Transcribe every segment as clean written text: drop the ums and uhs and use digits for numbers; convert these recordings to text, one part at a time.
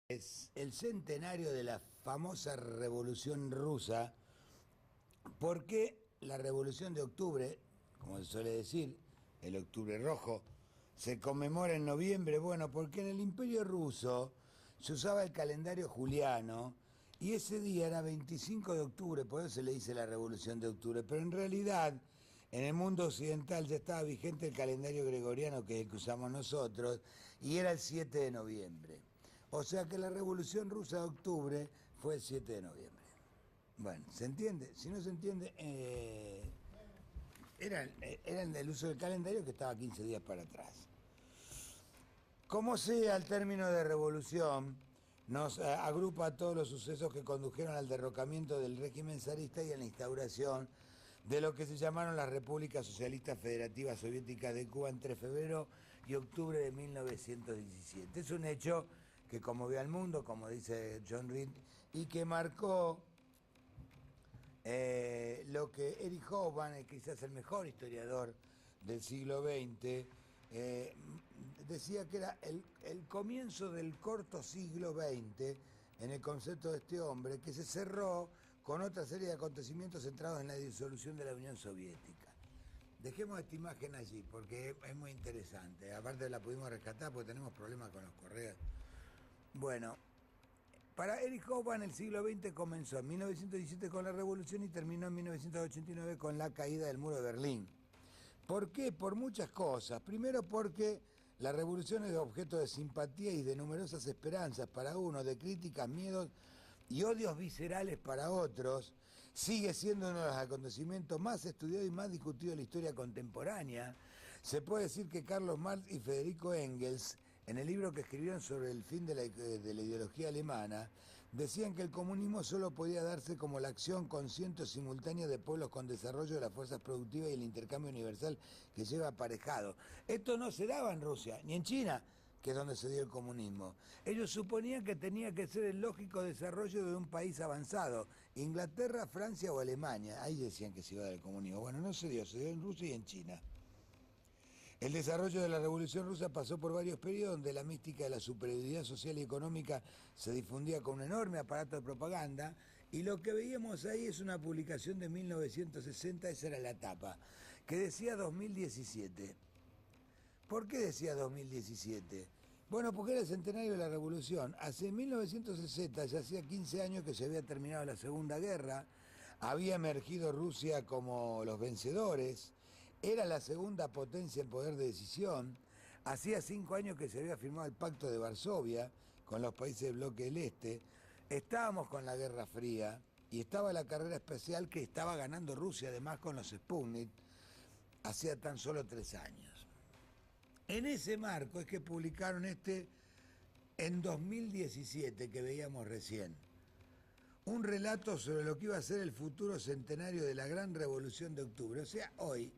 Es el centenario de la famosa Revolución Rusa. ¿Por qué la Revolución de Octubre, como se suele decir, el Octubre Rojo, se conmemora en noviembre? Bueno, porque en el Imperio Ruso se usaba el calendario juliano y ese día era 25 de octubre, por eso se le dice la Revolución de Octubre, pero en realidad en el mundo occidental ya estaba vigente el calendario gregoriano, que es el que usamos nosotros, y era el 7 de noviembre. O sea que la Revolución Rusa de Octubre fue el 7 de noviembre. Bueno, ¿se entiende? Si no se entiende, eran del uso del calendario que estaba 15 días para atrás. Como sea, el término de revolución nos agrupa a todos los sucesos que condujeron al derrocamiento del régimen zarista y a la instauración de lo que se llamaron las Repúblicas Socialistas Federativas Soviéticas de Cuba entre febrero y octubre de 1917. Es un hecho que conmovió al mundo, como dice John Reed, y que marcó lo que Eric Hobsbawm, quizás el mejor historiador del siglo XX, decía que era el comienzo del corto siglo XX en el concepto de este hombre, que se cerró con otra serie de acontecimientos centrados en la disolución de la Unión Soviética. Dejemos esta imagen allí porque es muy interesante. Aparte la pudimos rescatar porque tenemos problemas con los correos. Bueno, para Eric Hobsbawm el siglo XX comenzó en 1917 con la Revolución y terminó en 1989 con la caída del muro de Berlín. ¿Por qué? Por muchas cosas. Primero porque la revolución es objeto de simpatía y de numerosas esperanzas para unos, de críticas, miedos y odios viscerales para otros. Sigue siendo uno de los acontecimientos más estudiados y más discutidos de la historia contemporánea. Se puede decir que Carlos Marx y Federico Engels, en el libro que escribieron sobre el fin de la ideología alemana, decían que el comunismo solo podía darse como la acción consciente o simultánea de pueblos con desarrollo de las fuerzas productivas y el intercambio universal que lleva aparejado. Esto no se daba en Rusia, ni en China, que es donde se dio el comunismo. Ellos suponían que tenía que ser el lógico desarrollo de un país avanzado, Inglaterra, Francia o Alemania. Ahí decían que se iba a dar el comunismo. Bueno, no se dio en Rusia y en China. El desarrollo de la Revolución Rusa pasó por varios periodos donde la mística de la superioridad social y económica se difundía con un enorme aparato de propaganda, y lo que veíamos ahí es una publicación de 1960, esa era la tapa, que decía 2017. ¿Por qué decía 2017? Bueno, porque era el centenario de la Revolución. Hace 1960, ya hacía 15 años que se había terminado la Segunda Guerra, había emergido Rusia como los vencedores, era la segunda potencia en poder de decisión, hacía 5 años que se había firmado el Pacto de Varsovia con los países del bloque del Este, estábamos con la Guerra Fría y estaba la carrera espacial que estaba ganando Rusia, además con los Sputnik, hacía tan solo 3 años. En ese marco es que publicaron en 2017 que veíamos recién, un relato sobre lo que iba a ser el futuro centenario de la gran revolución de octubre, o sea, hoy.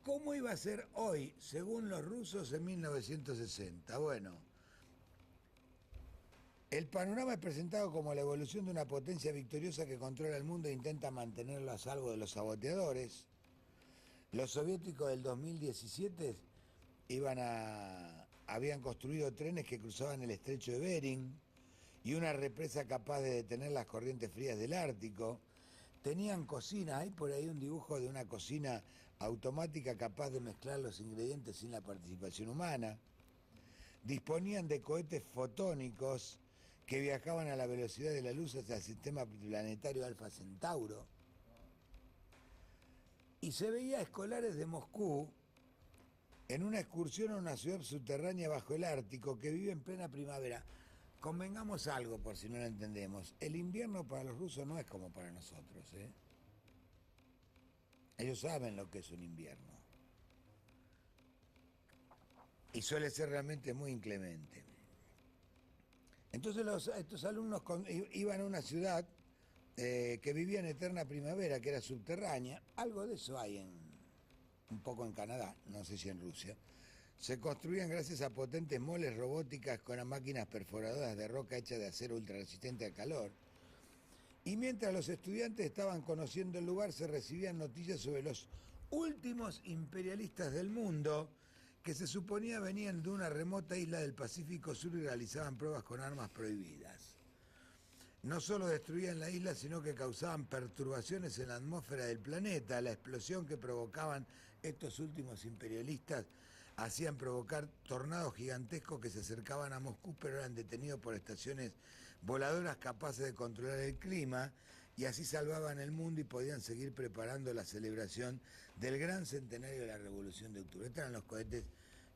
¿Cómo iba a ser hoy, según los rusos, en 1960? Bueno, el panorama es presentado como la evolución de una potencia victoriosa que controla el mundo e intenta mantenerlo a salvo de los saboteadores. Los soviéticos del 2017 habían construido trenes que cruzaban el estrecho de Bering y una represa capaz de detener las corrientes frías del Ártico. Tenían cocinas, hay por ahí un dibujo de una cocina automática capaz de mezclar los ingredientes sin la participación humana. Disponían de cohetes fotónicos que viajaban a la velocidad de la luz hacia el sistema planetario Alfa Centauro. Y se veía a escolares de Moscú en una excursión a una ciudad subterránea bajo el Ártico que vive en plena primavera. Convengamos algo, por si no lo entendemos. El invierno para los rusos no es como para nosotros, ¿eh? Ellos saben lo que es un invierno. Y suele ser realmente muy inclemente. Entonces estos alumnos iban a una ciudad que vivía en eterna primavera, que era subterránea. Algo de eso hay un poco en Canadá, no sé si en Rusia. Se construían gracias a potentes moles robóticas con máquinas perforadoras de roca hechas de acero ultrarresistente al calor. Y mientras los estudiantes estaban conociendo el lugar, se recibían noticias sobre los últimos imperialistas del mundo que se suponía venían de una remota isla del Pacífico Sur y realizaban pruebas con armas prohibidas. No solo destruían la isla, sino que causaban perturbaciones en la atmósfera del planeta. La explosión que provocaban estos últimos imperialistas hacían provocar tornados gigantescos que se acercaban a Moscú, pero eran detenidos por estaciones voladoras capaces de controlar el clima, y así salvaban el mundo y podían seguir preparando la celebración del gran centenario de la Revolución de Octubre. Estos eran los cohetes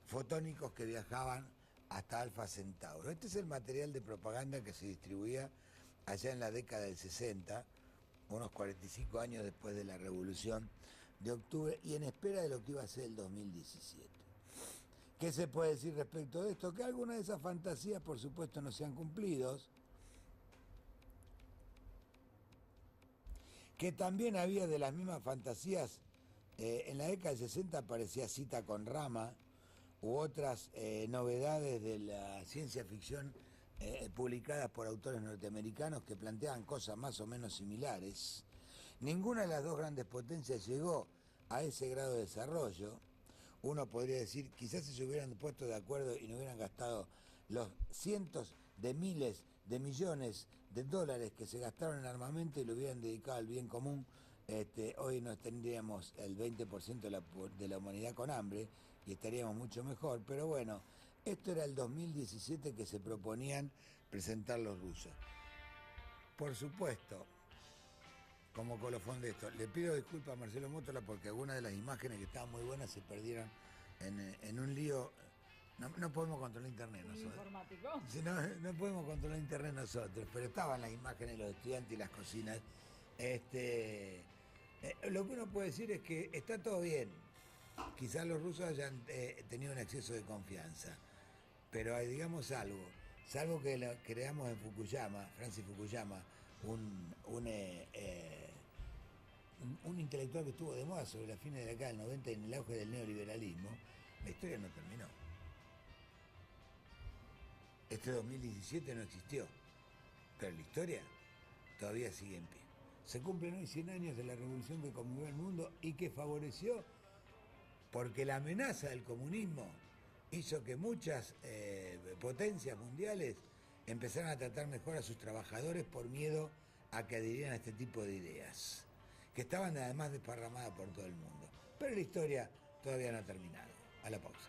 fotónicos que viajaban hasta Alfa Centauro. Este es el material de propaganda que se distribuía allá en la década del 60, unos 45 años después de la Revolución de Octubre, y en espera de lo que iba a ser el 2017. ¿Qué se puede decir respecto de esto? Que algunas de esas fantasías, por supuesto, no se han cumplido, que también había de las mismas fantasías, en la década del 60 aparecía Cita con Rama, u otras novedades de la ciencia ficción publicadas por autores norteamericanos que planteaban cosas más o menos similares. Ninguna de las dos grandes potencias llegó a ese grado de desarrollo. Uno podría decir, quizás si se hubieran puesto de acuerdo y no hubieran gastado los cientos de miles de millones de dólares que se gastaron en armamento y lo hubieran dedicado al bien común, hoy no tendríamos el 20% de la humanidad con hambre y estaríamos mucho mejor. Pero bueno, esto era el 2017 que se proponían presentar los rusos. Por supuesto, como colofón de esto, le pido disculpas a Marcelo Mótola porque algunas de las imágenes que estaban muy buenas se perdieron en un lío. No podemos controlar internet nosotros. Informático. No podemos controlar internet nosotros, pero estaban las imágenes de los estudiantes y las cocinas. Lo que uno puede decir es que está todo bien. Quizás los rusos hayan tenido un exceso de confianza, pero hay, digamos, salvo que lo creamos en Fukuyama, Francis Fukuyama, un intelectual que estuvo de moda sobre la fines de la década del 90 en el auge del neoliberalismo. La historia no terminó. Este 2017 no existió, pero la historia todavía sigue en pie. Se cumplen hoy 100 años de la revolución que conmovió al mundo y que favoreció, porque la amenaza del comunismo hizo que muchas potencias mundiales empezaran a tratar mejor a sus trabajadores por miedo a que adhirieran a este tipo de ideas, que estaban además desparramadas por todo el mundo. Pero la historia todavía no ha terminado. A la pausa.